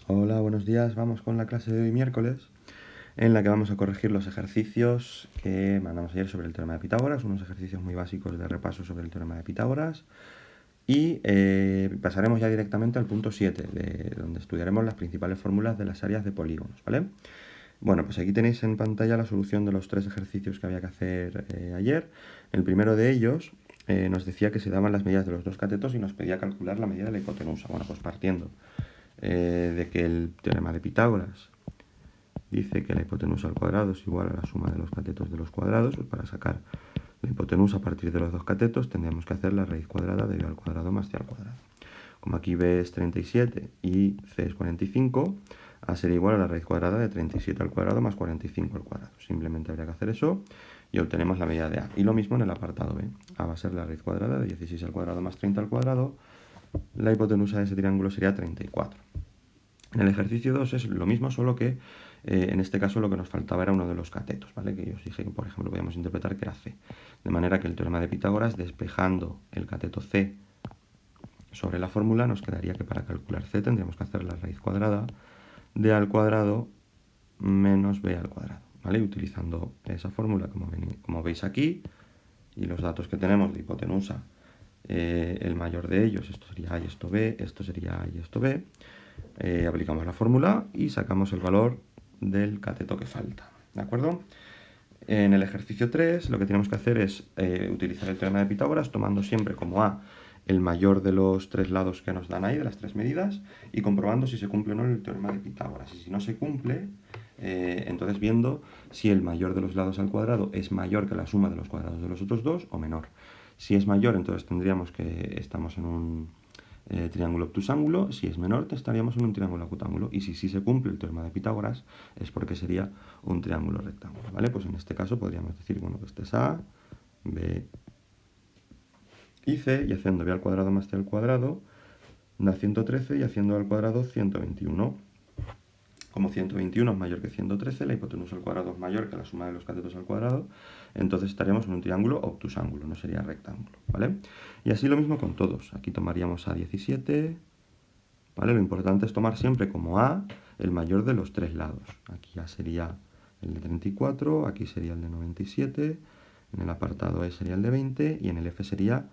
Hola, buenos días. Vamos con la clase de hoy miércoles, en la que vamos a corregir los ejercicios que mandamos ayer sobre el teorema de Pitágoras, unos ejercicios muy básicos de repaso sobre el teorema de Pitágoras. Y pasaremos ya directamente al punto 7, donde estudiaremos las principales fórmulas de las áreas de polígonos, ¿vale? Bueno, pues aquí tenéis en pantalla la solución de los tres ejercicios que había que hacer ayer. El primero de ellos nos decía que se daban las medidas de los dos catetos y nos pedía calcular la medida de la hipotenusa. Bueno, pues partiendo de que el teorema de Pitágoras dice que la hipotenusa al cuadrado es igual a la suma de los catetos de los cuadrados, pues para sacar la hipotenusa a partir de los dos catetos tendríamos que hacer la raíz cuadrada de b al cuadrado más c al cuadrado. Como aquí b es 37 y c es 45, a ser igual a la raíz cuadrada de 37 al cuadrado más 45 al cuadrado. Simplemente habría que hacer eso y obtenemos la medida de a. Y lo mismo en el apartado b. A va a ser la raíz cuadrada de 16 al cuadrado más 30 al cuadrado. La hipotenusa de ese triángulo sería 34. En el ejercicio 2 es lo mismo, solo que en este caso lo que nos faltaba era uno de los catetos, ¿vale? Que yo os dije que, por ejemplo, podíamos interpretar que era c. De manera que el teorema de Pitágoras, despejando el cateto c sobre la fórmula, nos quedaría que para calcular c tendríamos que hacer la raíz cuadrada de a al cuadrado menos b al cuadrado, ¿vale? Y utilizando esa fórmula, como veis aquí, y los datos que tenemos de hipotenusa, el mayor de ellos, esto sería a y esto b, esto sería a y esto b, aplicamos la fórmula y sacamos el valor del cateto que falta, ¿de acuerdo? En el ejercicio 3 lo que tenemos que hacer es utilizar el teorema de Pitágoras tomando siempre como a el mayor de los tres lados que nos dan ahí, de las tres medidas, y comprobando si se cumple o no el teorema de Pitágoras. Y si no se cumple, entonces viendo si el mayor de los lados al cuadrado es mayor que la suma de los cuadrados de los otros dos o menor. Si es mayor, entonces tendríamos que estamos en un triángulo obtusángulo. Si es menor, estaríamos en un triángulo acutángulo. Y si sí se cumple el teorema de Pitágoras, es porque sería un triángulo rectángulo, ¿vale? Pues en este caso podríamos decir, bueno, que este es a, b y c, y haciendo b al cuadrado más c al cuadrado, da 113, y haciendo al cuadrado 121. Como 121 es mayor que 113, la hipotenusa al cuadrado es mayor que la suma de los catetos al cuadrado, entonces estaríamos en un triángulo obtusángulo, no sería rectángulo, ¿vale? Y así lo mismo con todos. Aquí tomaríamos a17, ¿vale? Lo importante es tomar siempre como a el mayor de los tres lados. Aquí ya sería el de 34, aquí sería el de 97, en el apartado E sería el de 20 y en el F sería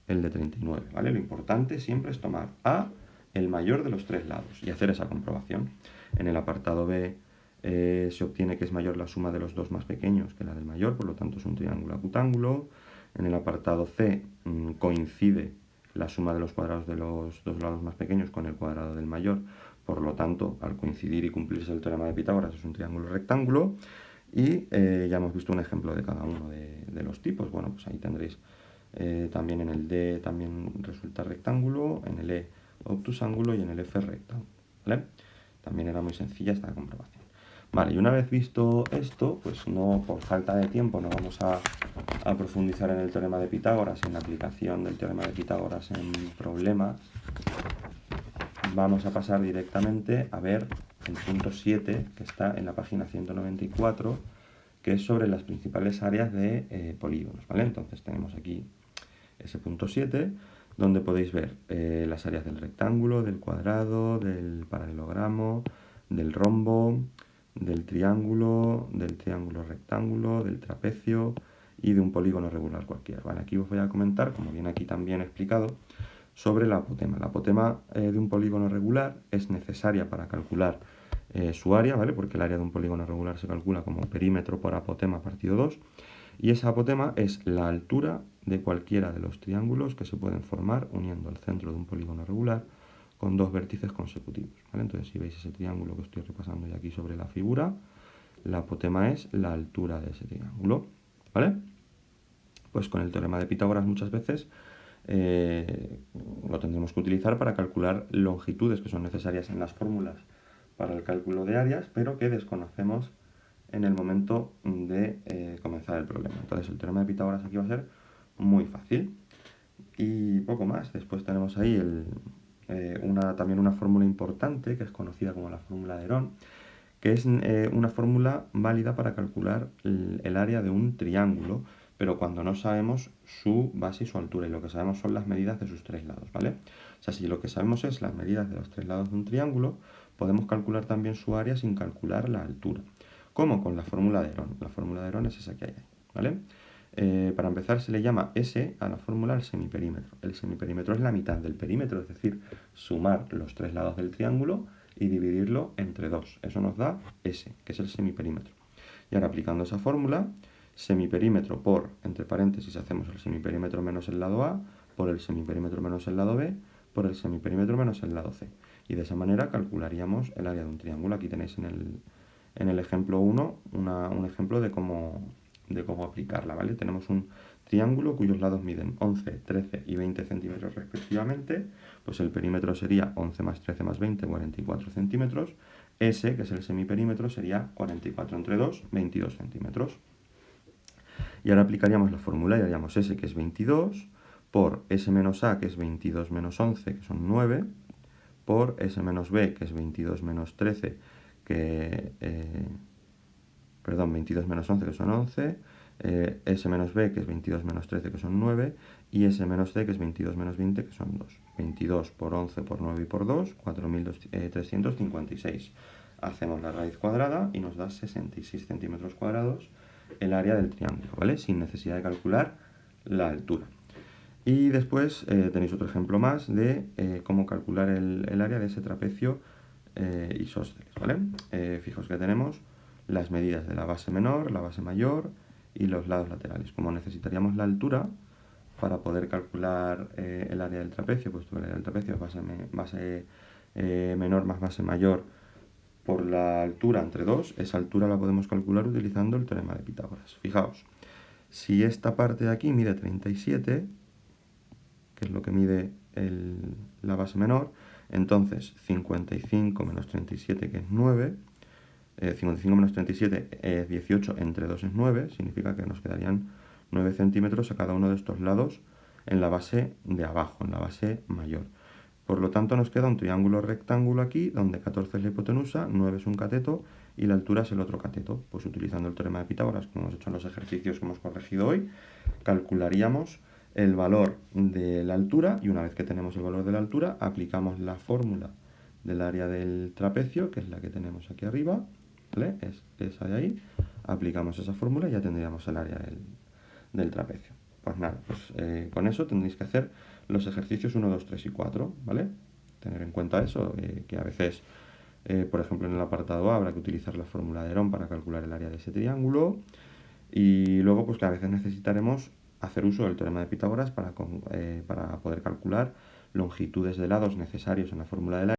el de 39, ¿vale? Lo importante siempre es tomar a el mayor de los tres lados y hacer esa comprobación. En el apartado B se obtiene que es mayor la suma de los dos más pequeños que la del mayor, por lo tanto es un triángulo acutángulo. En el apartado C coincide la suma de los cuadrados de los dos lados más pequeños con el cuadrado del mayor, por lo tanto, al coincidir y cumplirse el teorema de Pitágoras es un triángulo rectángulo. Y ya hemos visto un ejemplo de cada uno de los tipos. Bueno, pues ahí tendréis también en el D también resulta rectángulo, en el E obtusángulo y en el F rectángulo, ¿vale? También era muy sencilla esta comprobación. Vale, y una vez visto esto, pues no, por falta de tiempo no vamos a profundizar en el teorema de Pitágoras, en la aplicación del teorema de Pitágoras en problemas. Vamos a pasar directamente a ver el punto 7, que está en la página 194, que es sobre las principales áreas de polígonos, ¿vale? Entonces tenemos aquí ese punto 7, donde podéis ver las áreas del rectángulo, del cuadrado, del paralelogramo, del rombo, del triángulo rectángulo, del trapecio y de un polígono regular cualquiera, ¿vale? Aquí os voy a comentar, como viene aquí también explicado, sobre la apotema. La apotema de un polígono regular es necesaria para calcular su área, ¿vale? Porque el área de un polígono regular se calcula como perímetro por apotema partido 2, y esa apotema es la altura de cualquiera de los triángulos que se pueden formar uniendo el centro de un polígono regular con dos vértices consecutivos, ¿vale? Entonces, si veis ese triángulo que estoy repasando ya aquí sobre la figura, la apotema es la altura de ese triángulo, ¿vale? Pues con el teorema de Pitágoras muchas veces lo tendremos que utilizar para calcular longitudes que son necesarias en las fórmulas para el cálculo de áreas, pero que desconocemos en el momento de comenzar el problema. Entonces el teorema de Pitágoras aquí va a ser muy fácil. Y poco más. Después tenemos ahí también una fórmula importante que es conocida como la fórmula de Herón, que es una fórmula válida para calcular el área de un triángulo, pero cuando no sabemos su base y su altura, y lo que sabemos son las medidas de sus tres lados, ¿vale? O sea, si lo que sabemos es las medidas de los tres lados de un triángulo, podemos calcular también su área sin calcular la altura. ¿Cómo? Con la fórmula de Herón. La fórmula de Herón es esa que hay ahí, ¿vale? Para empezar, se le llama S a la fórmula del semiperímetro. El semiperímetro es la mitad del perímetro, es decir, sumar los tres lados del triángulo y dividirlo entre 2. Eso nos da S, que es el semiperímetro. Y ahora, aplicando esa fórmula, semiperímetro por, entre paréntesis, hacemos el semiperímetro menos el lado A, por el semiperímetro menos el lado B, por el semiperímetro menos el lado C. Y de esa manera calcularíamos el área de un triángulo. Aquí tenéis en el ejemplo 1 un ejemplo de cómo aplicarla, ¿vale? Tenemos un triángulo cuyos lados miden 11, 13 y 20 centímetros respectivamente, pues el perímetro sería 11 más 13 más 20, 44 centímetros. S, que es el semiperímetro, sería 44 entre 2, 22 centímetros. Y ahora aplicaríamos la fórmula y haríamos S, que es 22, por S menos A, que es 22 menos 11, que son 9, por S menos B, que es 22 menos 13, que... 22 menos 11, que son 11, S menos B, que es 22 menos 13, que son 9, y S menos C, que es 22 menos 20, que son 2. 22 por 11 por 9 y por 2, 4.356. Hacemos la raíz cuadrada y nos da 66 centímetros cuadrados el área del triángulo, ¿vale? Sin necesidad de calcular la altura. Y después tenéis otro ejemplo más de cómo calcular el área de ese trapecio isósceles, ¿vale? Fijaos que tenemos las medidas de la base menor, la base mayor y los lados laterales. Como necesitaríamos la altura para poder calcular el área del trapecio, pues el área del trapecio es base menor más base mayor por la altura entre 2, esa altura la podemos calcular utilizando el teorema de Pitágoras. Fijaos, si esta parte de aquí mide 37, que es lo que mide la base menor, entonces 55 menos 37, que es 9, 55 menos 37 es 18, entre 2 es 9, significa que nos quedarían 9 centímetros a cada uno de estos lados en la base de abajo, en la base mayor. Por lo tanto, nos queda un triángulo rectángulo aquí, donde 14 es la hipotenusa, 9 es un cateto y la altura es el otro cateto. Pues utilizando el teorema de Pitágoras, como hemos hecho en los ejercicios que hemos corregido hoy, calcularíamos el valor de la altura y una vez que tenemos el valor de la altura, aplicamos la fórmula del área del trapecio, que es la que tenemos aquí arriba, ¿vale? Es esa de ahí. Aplicamos esa fórmula y ya tendríamos el área del trapecio. Pues nada, pues con eso tendréis que hacer los ejercicios 1, 2, 3 y 4, ¿vale? Tener en cuenta eso, que a veces, por ejemplo, en el apartado A habrá que utilizar la fórmula de Herón para calcular el área de ese triángulo y luego pues que a veces necesitaremos hacer uso del teorema de Pitágoras para poder calcular longitudes de lados necesarios en la fórmula del área.